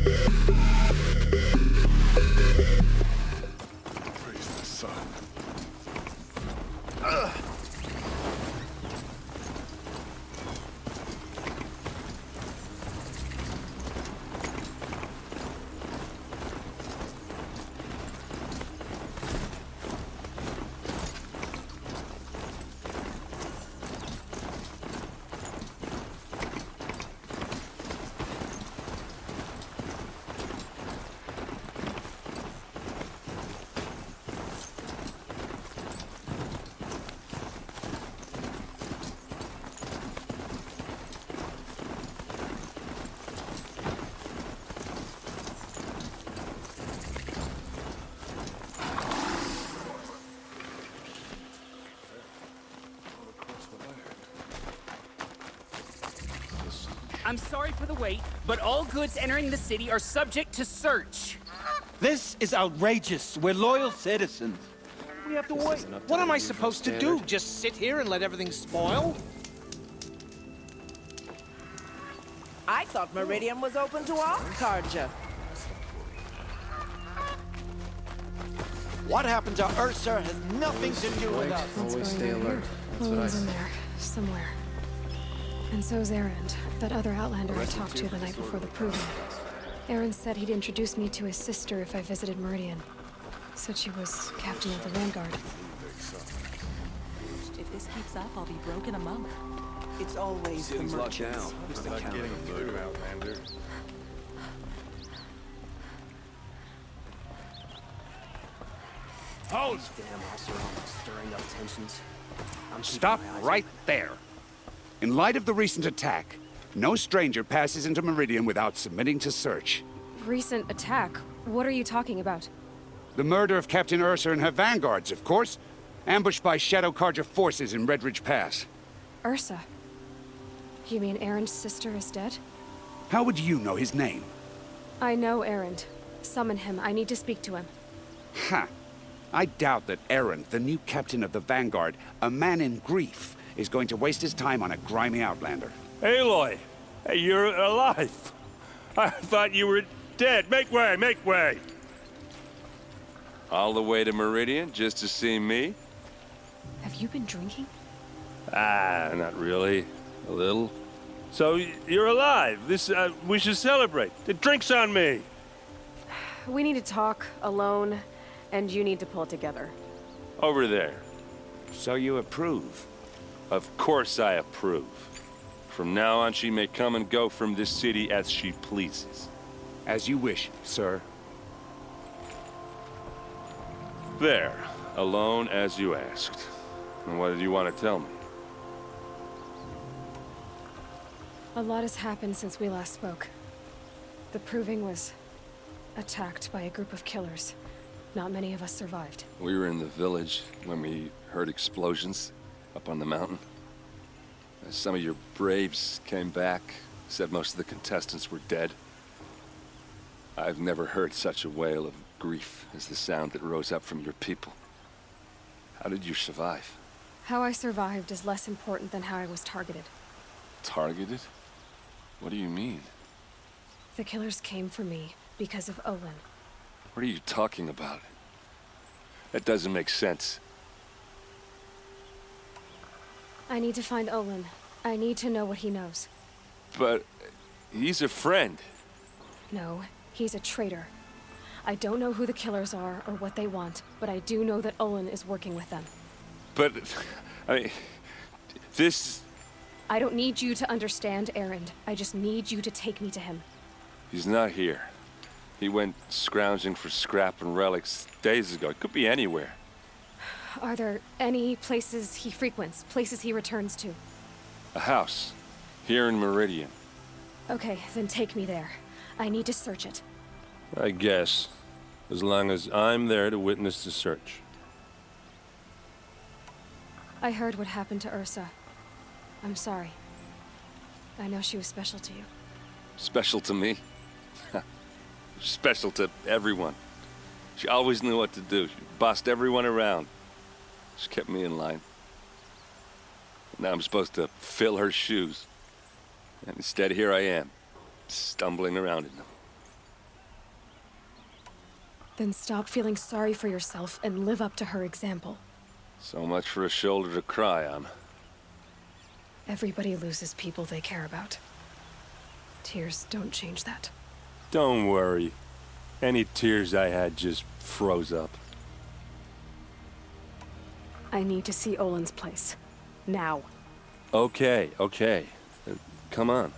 Praise the sun. I'm sorry for the wait, but all goods entering the city are subject to search. This is outrageous. We're loyal citizens. We have to wait. What am I supposed to do? Just sit here and let everything spoil? I thought Meridian was open to all Carja. What happened to Ersa has nothing to do with us. Always stay alert. That's what I Olin's in there, somewhere. And so's Erend, that other outlander I talked to the night before the proving. Erend said he'd introduce me to his sister if I visited Meridian. Said she was captain of the vanguard. If this keeps up, I'll be broke in a month. It's always the merchants. I'm not getting through, Outlander. Hold! Stop right there. In light of the recent attack, no stranger passes into Meridian without submitting to search. Recent attack? What are you talking about? The murder of Captain Ersa and her vanguards, of course. Ambushed by Shadow Carja forces in Redridge Pass. Ersa? You mean Erend's sister is dead? How would you know his name? I know Erend. Summon him. I need to speak to him. Ha! I doubt that Erend, the new captain of the vanguard, a man in grief, is going to waste his time on a grimy outlander. Aloy! Hey, you're alive! I thought you were dead. Make way, make way! All the way to Meridian just to see me? Have you been drinking? Ah, not really. A little. So, you're alive. We should celebrate. The drink's on me! We need to talk, alone, and you need to pull it together. Over there. So you approve? Of course I approve. From now on, she may come and go from this city as she pleases. As you wish, sir. There. Alone as you asked. And what did you want to tell me? A lot has happened since we last spoke. The Proving was attacked by a group of killers. Not many of us survived. We were in the village when we heard explosions up on the mountain. Some of your braves came back, said most of the contestants were dead. I've never heard such a wail of grief as the sound that rose up from your people. How did you survive? How I survived is less important than how I was targeted. Targeted? What do you mean? The killers came for me because of Olin. What are you talking about? That doesn't make sense. I need to find Olin. I need to know what he knows. But he's a friend. No, he's a traitor. I don't know who the killers are or what they want, but I do know that Olin is working with them. But, I mean, this... I don't need you to understand, Erend. I just need you to take me to him. He's not here. He went scrounging for scrap and relics days ago. It could be anywhere. Are there any places he frequents, places he returns to? A house. Here in Meridian. Okay, then take me there. I need to search it. I guess. As long as I'm there to witness the search. I heard what happened to Ersa. I'm sorry. I know she was special to you. Special to me? Special to everyone. She always knew what to do. She bossed everyone around. She kept me in line. Now I'm supposed to fill her shoes. And instead, here I am, stumbling around in them. Then stop feeling sorry for yourself and live up to her example. So much for a shoulder to cry on. Everybody loses people they care about. Tears don't change that. Don't worry. Any tears I had just froze up. I need to see Olin's place. Now. Okay. Come on.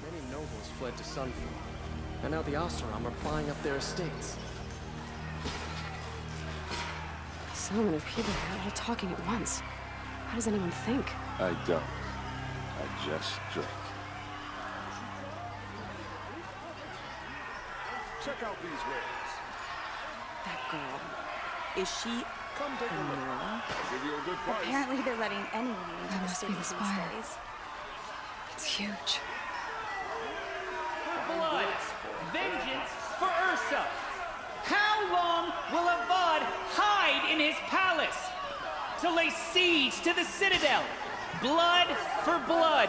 Many nobles fled to Sunfall, and now the Oseram are buying up their estates. So many people here all talking at once. How does anyone think? I don't. I just drink. Check out these wares. That girl. Is she Come take a look. I'll give you a good price. Apparently they're letting anyone into That the must city be the these spire. days. It's huge. For blood, vengeance for Ersa. How long will Avad hide in his palace to lay siege to the citadel? Blood for blood,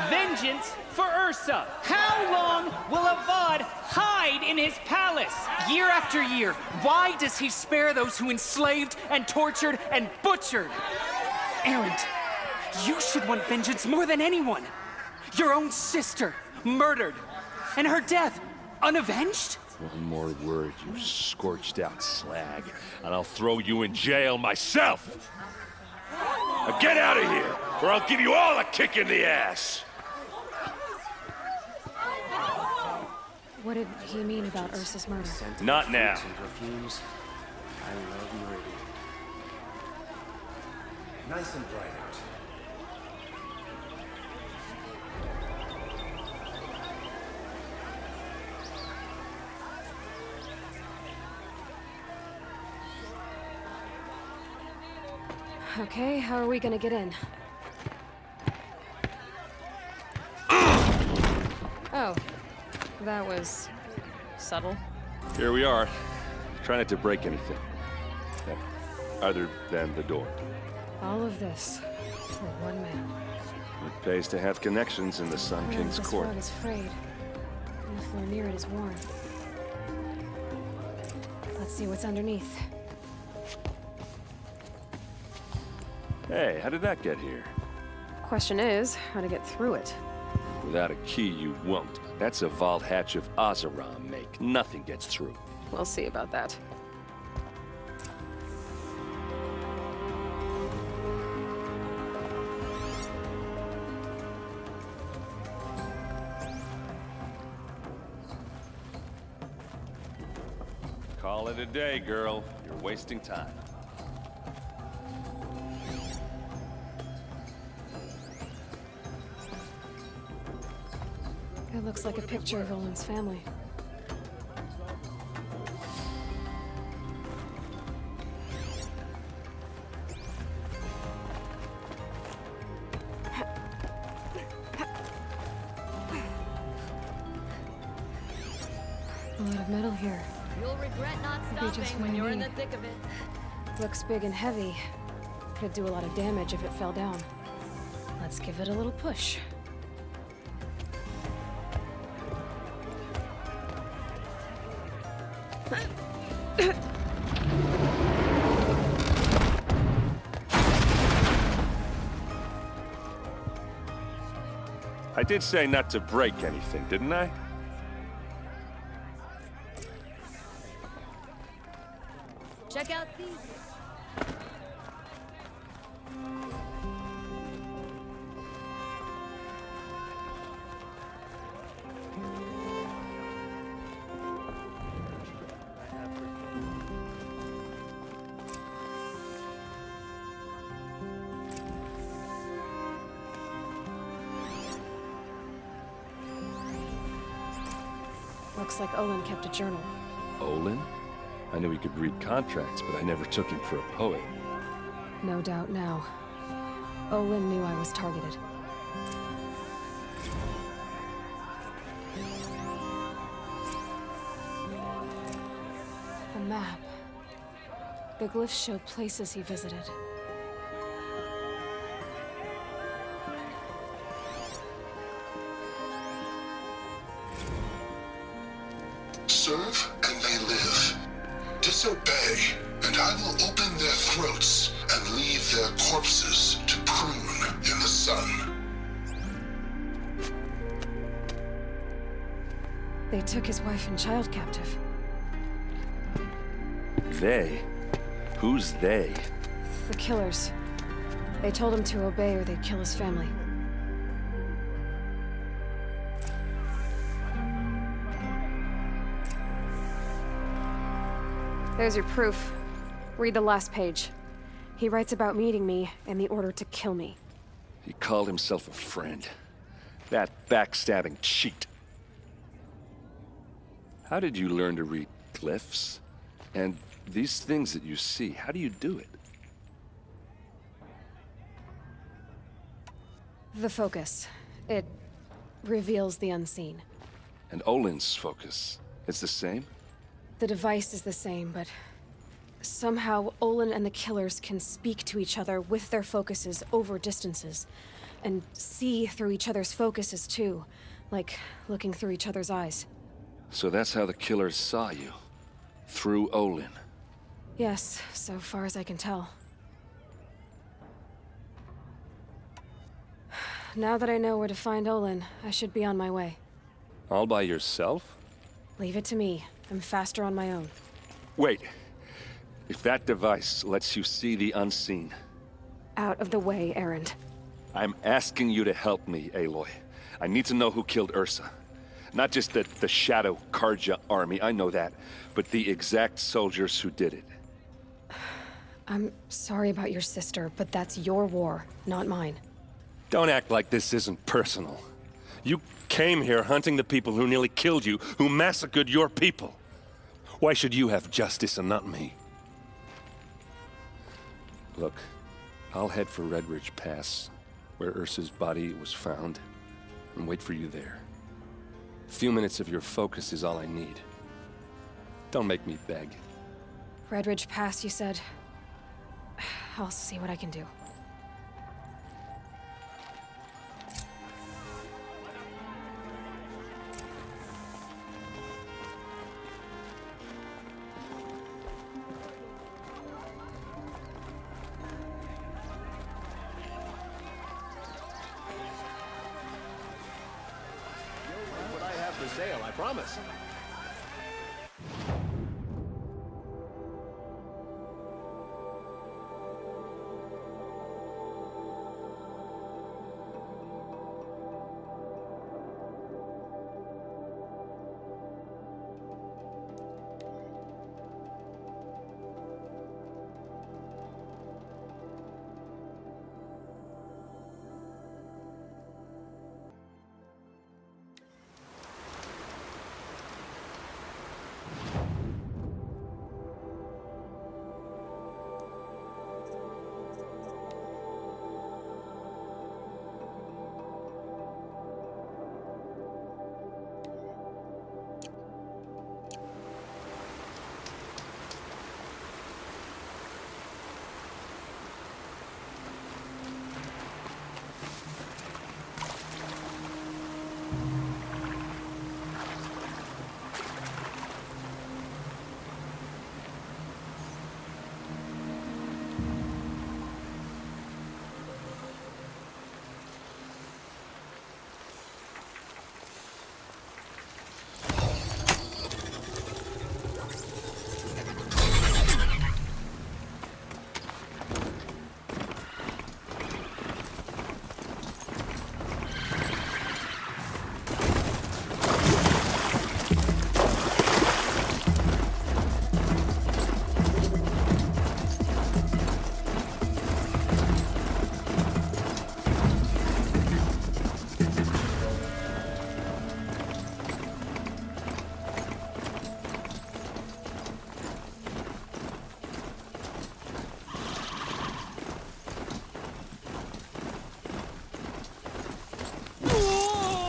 vengeance for Ersa. How long will Avad hide in his palace? Year after year, why does he spare those who enslaved and tortured and butchered? Erend, you should want vengeance more than anyone. Your own sister, murdered, and her death, unavenged? One more word, you scorched out slag, and I'll throw you in jail myself! Now get out of here, or I'll give you all a kick in the ass! What did he mean about Ursa's murder? Not now. And perfumes. I love Meridian. Nice and bright out. Okay, how are we gonna get in? Oh, that was subtle. Here we are. Try not to break anything. Other than the door. All of this for one man. It pays to have connections in the Sun King's This court. rug is frayed, and the floor near it is worn. Let's see what's underneath. Hey, how did that get here? Question is, how to get through it. Without a key, you won't. That's a vault hatch of Oseram make. Nothing gets through. We'll see about that. Call it a day, girl. You're wasting time. It looks like a picture of Olin's family. A lot of metal here. You'll regret not Maybe just stopping what when I you're in the need. thick of it. Looks big and heavy. Could do a lot of damage if it fell down. Let's give it a little push. I did say not to break anything, didn't I? Check out these. Looks like Olin kept a journal. Olin? I knew he could read contracts, but I never took him for a poet. No doubt now. Olin knew I was targeted. A map. The glyphs show places he visited. Serve and they live. disobey, and I will open their throats and leave their corpses to prune in the sun. They took his wife and child captive. They? Who's they? The killers. They told him to obey or they'd kill his family. There's your proof. Read the last page. He writes about meeting me and the order to kill me. He called himself a friend. That backstabbing cheat. How did you learn to read glyphs? And these things that you see, how do you do it? The focus. It reveals the unseen. And Olin's focus, it's the same? The device is the same, but somehow Olin and the killers can speak to each other with their focuses over distances, and see through each other's focuses too, like looking through each other's eyes. So that's how the killers saw you? Through Olin? Yes, so far as I can tell. Now that I know where to find Olin, I should be on my way. All by yourself? Leave it to me. I'm faster on my own. Wait. If that device lets you see the unseen... Out of the way, Erend. I'm asking you to help me, Aloy. I need to know who killed Ersa. Not just the Shadow Carja army, I know that, but the exact soldiers who did it. I'm sorry about your sister, but that's your war, not mine. Don't act like this isn't personal. You came here hunting the people who nearly killed you, who massacred your people. Why should you have justice and not me? Look, I'll head for Red Ridge Pass, where Ersa's body was found, and wait for you there. A few minutes of your focus is all I need. Don't make me beg. Red Ridge Pass, you said? I'll see what I can do. What I have for sale, I promise.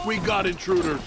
We got intruders.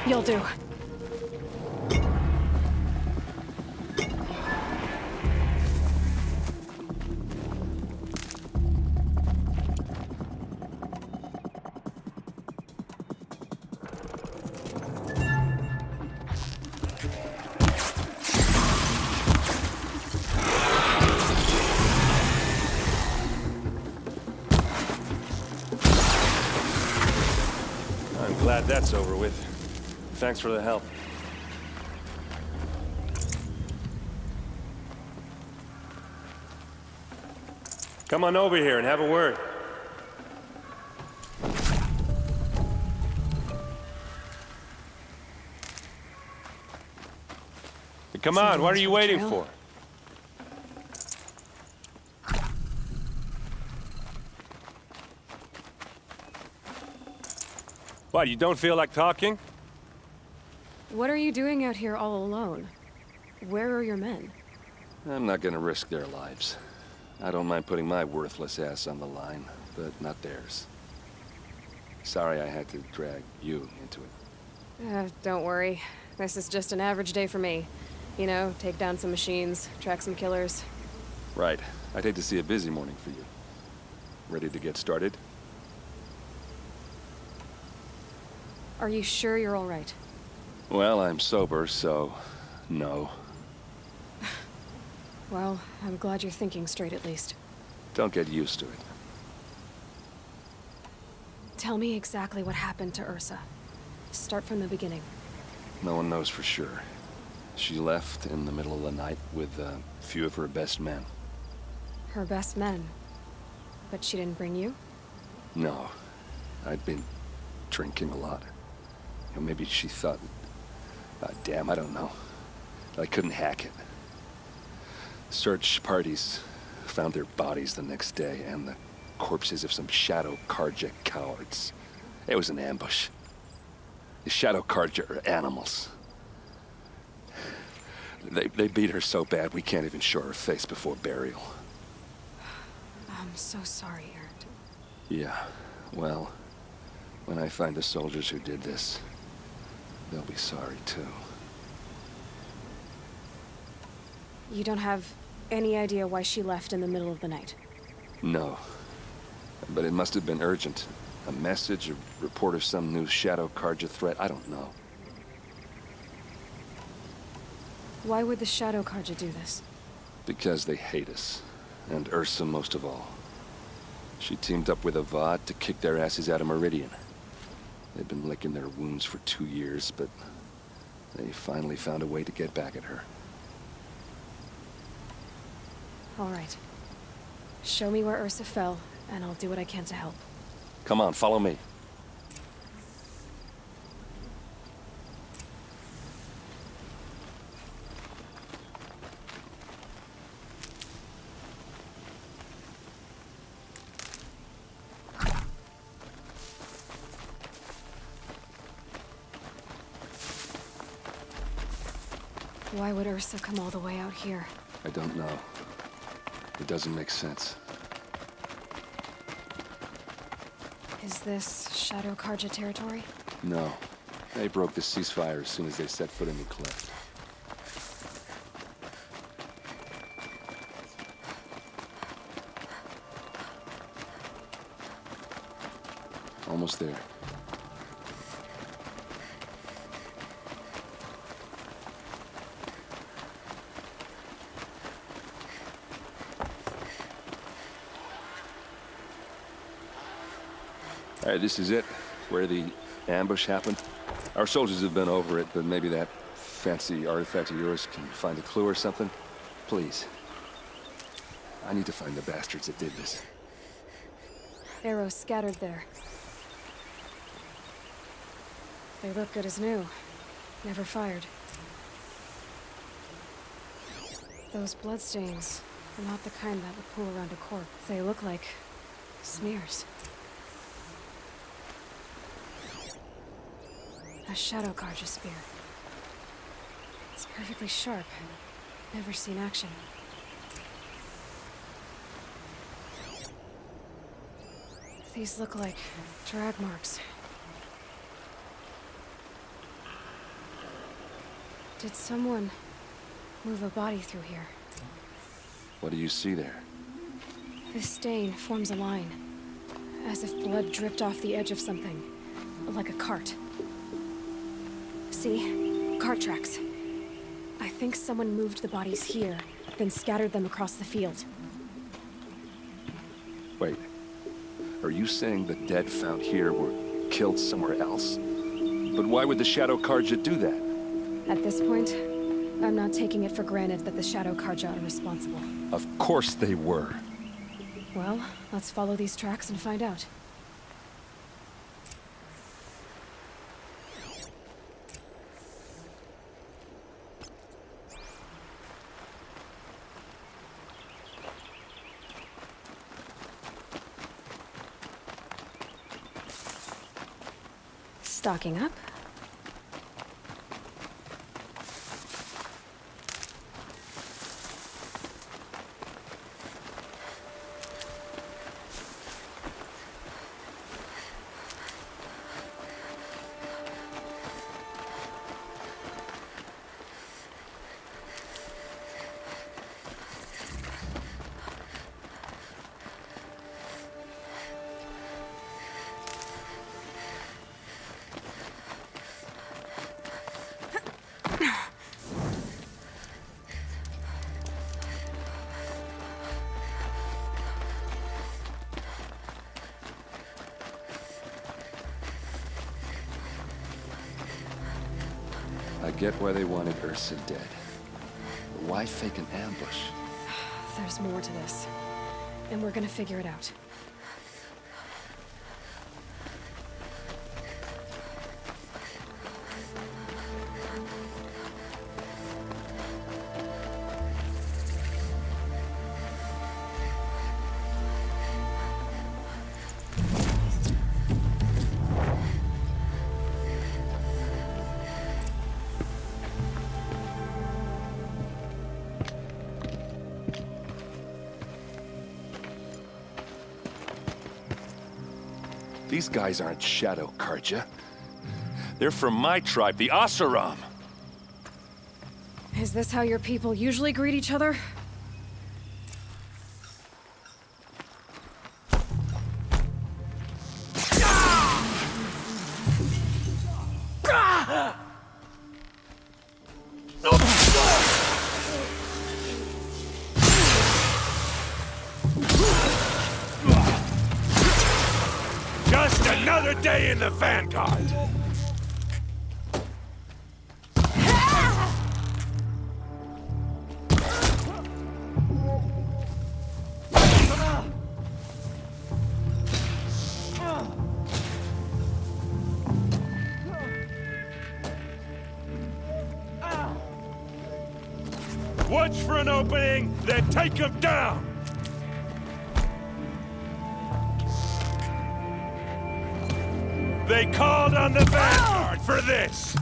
You'll do. I'm glad that's over with. Thanks for the help. Come on over here and have a word. Come on, what are you waiting for? What, you don't feel like talking? What are you doing out here all alone? Where are your men? I'm not gonna risk their lives. I don't mind putting my worthless ass on the line, but not theirs. Sorry I had to drag you into it. Don't worry. This is just an average day for me. You know, take down some machines, track some killers. Right. I'd hate to see a busy morning for you. Ready to get started? Are you sure you're all right? Well, I'm sober, so no. Well, I'm glad you're thinking straight at least. Don't get used to it. Tell me exactly what happened to Ersa. Start from the beginning. No one knows for sure. She left in the middle of the night with a few of her best men. Her best men? But she didn't bring you? No. I'd been drinking a lot. You know, maybe she thought... damn, I don't know. I couldn't hack it. Search parties found their bodies the next day, and the corpses of some shadow Carja cowards. It was an ambush. The shadow Carja are animals. They beat her so bad we can't even show her face before burial. I'm so sorry, Erend. Yeah, well, when I find the soldiers who did this, they'll be sorry too. You don't have any idea why she left in the middle of the night? No. But it must have been urgent. A message, a report of some new shadow Carja threat, I don't know. Why would the shadow Carja do this? Because they hate us. And Ersa most of all. She teamed up with Avad to kick their asses out of Meridian. They've been licking their wounds for 2 years, but they finally found a way to get back at her. All right. Show me where Ersa fell, and I'll do what I can to help. Come on, follow me. Why would Ersa come all the way out here? I don't know. It doesn't make sense. Is this Shadow Carja territory? No. They broke the ceasefire as soon as they set foot in the cleft. Almost there. All right, this is it, where the ambush happened. Our soldiers have been over it, but maybe that fancy artifact of yours can find a clue or something. Please. I need to find the bastards that did this. Arrows scattered there. They look good as new. Never fired. Those bloodstains are not the kind that would pool around a corpse. They look like smears. A Shadow Carja spear. It's perfectly sharp. Never seen action. These look like drag marks. Did someone move a body through here? What do you see there? This stain forms a line, as if blood dripped off the edge of something, like a cart. See? Cart tracks. I think someone moved the bodies here, then scattered them across the field. Wait. Are you saying the dead found here were killed somewhere else? But why would the Shadow Carja do that? At this point, I'm not taking it for granted that the Shadow Carja are responsible. Of course they were. Well, let's follow these tracks and find out. Stocking up. I get why they wanted Ersa dead. But why fake an ambush? There's more to this, and we're gonna figure it out. These guys aren't Shadow Carja. They're from my tribe, the Oseram. Is this how your people usually greet each other? Just another day in the vanguard. Watch for an opening, then take him down! They called on the vanguard for this!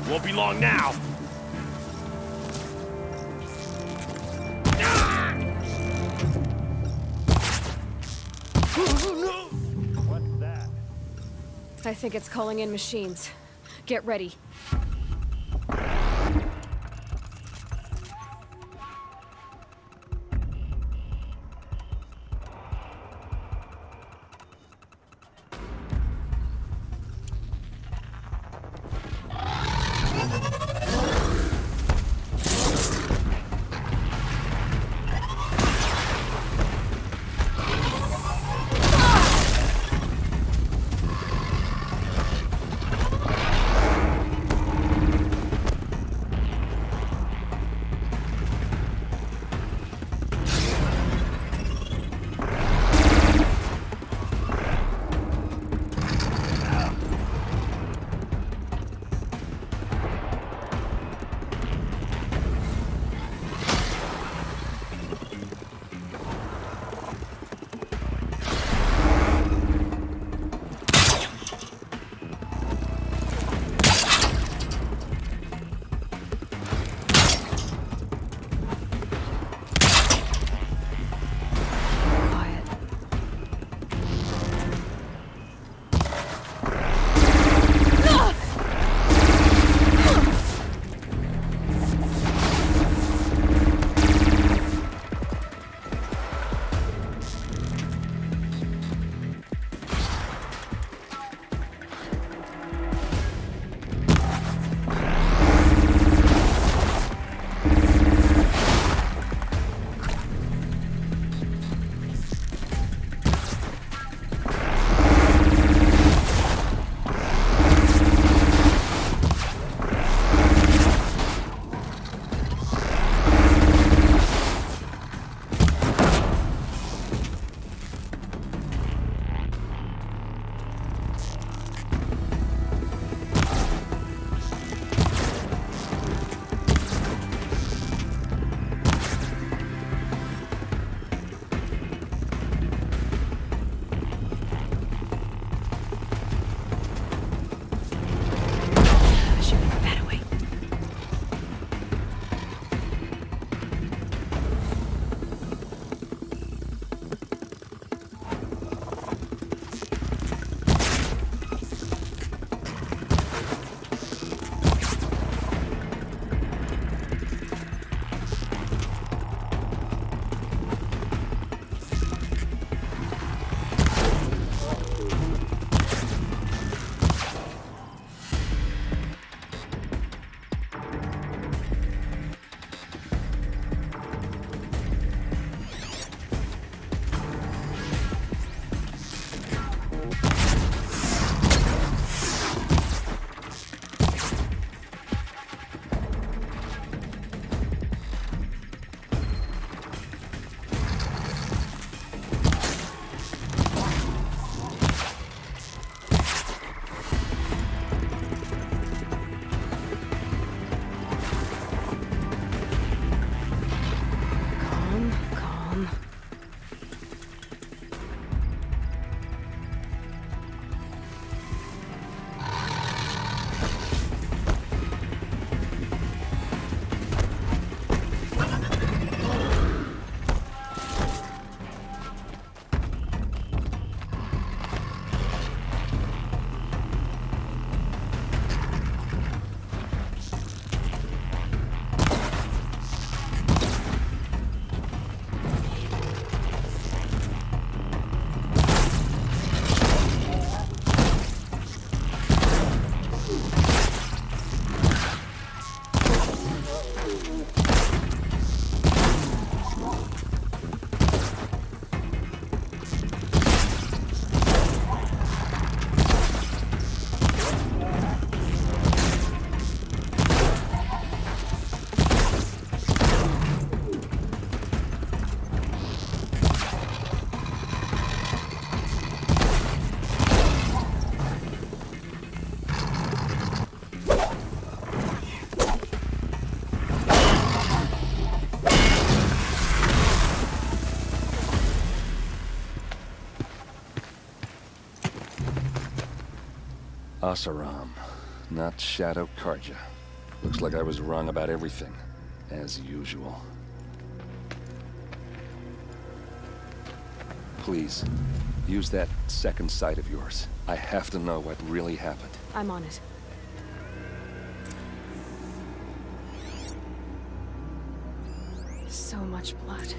Won't be long now. What's that? I think it's calling in machines. Get ready. Oseram, not Shadow Carja. Looks like I was wrong about everything, as usual. Please, use that second sight of yours. I have to know what really happened. I'm on it. So much blood.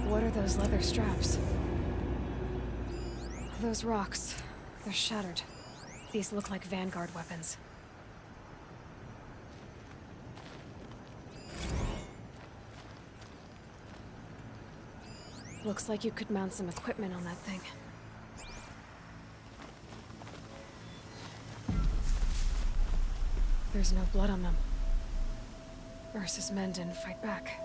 What are those leather straps? Those rocks. They're shattered. These look like vanguard weapons. Looks like you could mount some equipment on that thing. There's no blood on them. Ersa's men didn't fight back.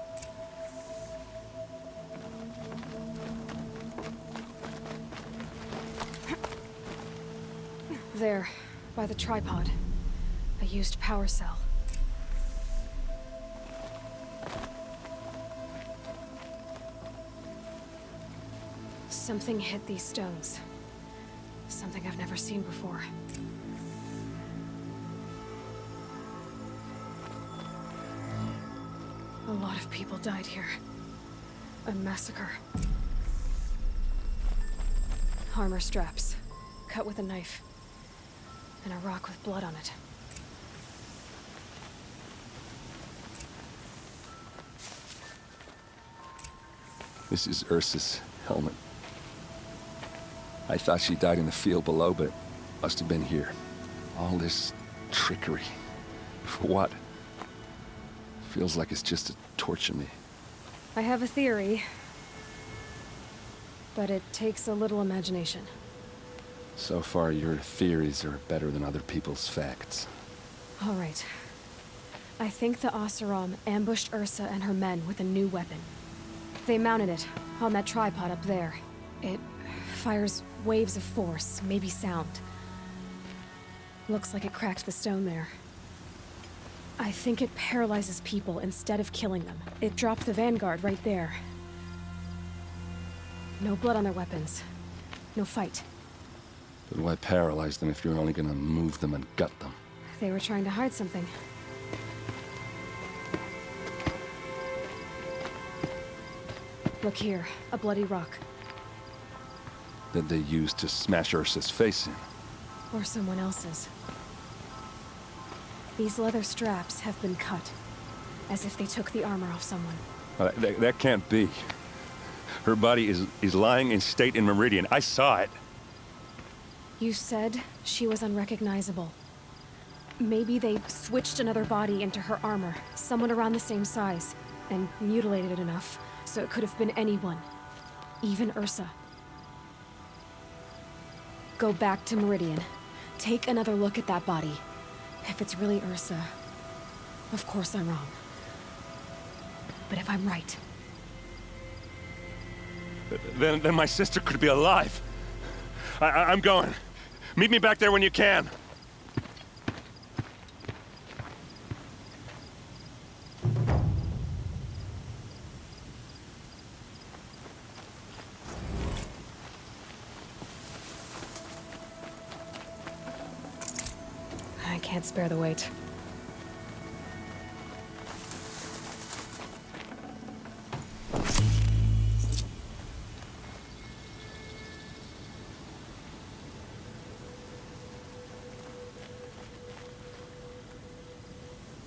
There, by the tripod. A used power cell. Something hit these stones. Something I've never seen before. A lot of people died here. A massacre. Armor straps, cut with a knife. And a rock with blood on it. This is Ersa's helmet. I thought she died in the field below, but must have been here. All this trickery. For what? Feels like it's just to torture me. I have a theory. But it takes a little imagination. So far, your theories are better than other people's facts. All right. I think the Oseram ambushed Ersa and her men with a new weapon. They mounted it on that tripod up there. It fires waves of force, maybe sound. Looks like it cracked the stone there. I think it paralyzes people instead of killing them. It dropped the vanguard right there. No blood on their weapons. No fight. But why paralyze them if you're only gonna move them and gut them? They were trying to hide something. Look here, a bloody rock. That they used to smash Ersa's face in. Or someone else's. These leather straps have been cut, as if they took the armor off someone. That can't be. Her body is lying in state in Meridian. I saw it. You said she was unrecognizable. Maybe they switched another body into her armor, someone around the same size, and mutilated it enough so it could have been anyone. Even Ersa. Go back to Meridian. Take another look at that body. If it's really Ersa, of course I'm wrong. But if I'm right... Then my sister could be alive. I'm going. Meet me back there when you can. I can't spare the weight.